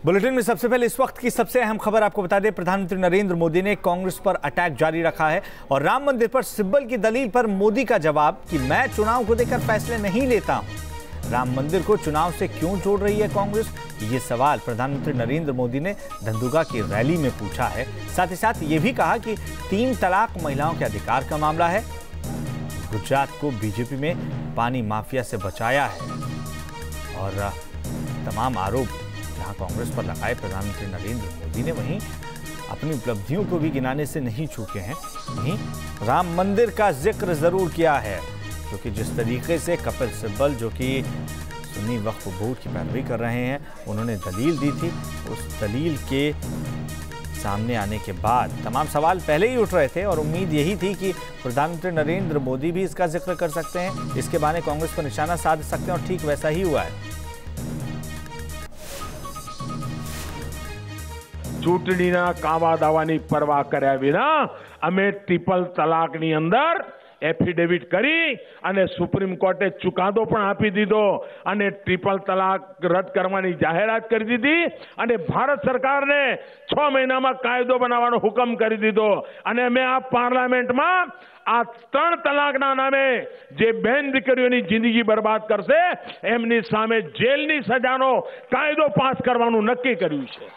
Bulletin में सबसे पहले इस वक्त की सबसे अहम खबर आपको बता दें। प्रधानमंत्री नरेंद्र मोदी ने कांग्रेस पर अटैक जारी रखा है और राम मंदिर पर सिब्बल की दलील पर मोदी का जवाब कि मैं चुनाव को लेकर फैसले नहीं लेता हूं। राम मंदिर को चुनाव से क्यों जोड़ रही है कांग्रेस, ये सवाल प्रधानमंत्री नरेंद्र मोदी ने धंधुका की रैली में पूछा है। साथ ही साथ ये भी कहा कि 3 तलाक महिलाओं के अधिकार का मामला है। गुजरात को बीजेपी में पानी माफिया से बचाया है और तमाम आरोप जहां कांग्रेस पर लगाए प्रधानमंत्री नरेंद्र मोदी ने, वहीं अपनी उपलब्धियों को भी गिनाने से नहीं चूके हैं। वहीं राम मंदिर का जिक्र जरूर किया है, क्योंकि जिस तरीके से कपिल सिब्बल जो कि सुन्नी वक्फ बोर्ड की पैरवी कर रहे हैं, उन्होंने दलील दी थी, उस दलील के सामने आने के बाद तमाम सवाल पहले ही उठ रहे थे और उम्मीद यही थी कि प्रधानमंत्री नरेंद्र मोदी भी इसका जिक्र कर सकते हैं, इसके बहाने कांग्रेस पर निशाना साध सकते हैं और ठीक वैसा ही हुआ है। ચૂંટણીના કાવા દાવાની પરવા કર્યા વિના અમે ટ્રિપલ તલાકની અંદર એફિડેવિટ કરી અને સુપ્રીમ કોર્ટે ચુકાદો પણ આપી દીધો અને ટ્રિપલ તલાક રદ કરવાની જાહેરાત કરી દીધી અને ભારત સરકારને 6 મહિનામાં કાયદો બનાવવાનો હુકમ કરી દીધો અને અમે આ પાર્લામેન્ટમાં આ 3 તલાકના નામે જે બહેન દીકરીઓની જિંદગી બરબાદ કરશે એમની સામે જેલની સજાનો કાયદો પાસ કરવાનું નક્કી કર્યું છે।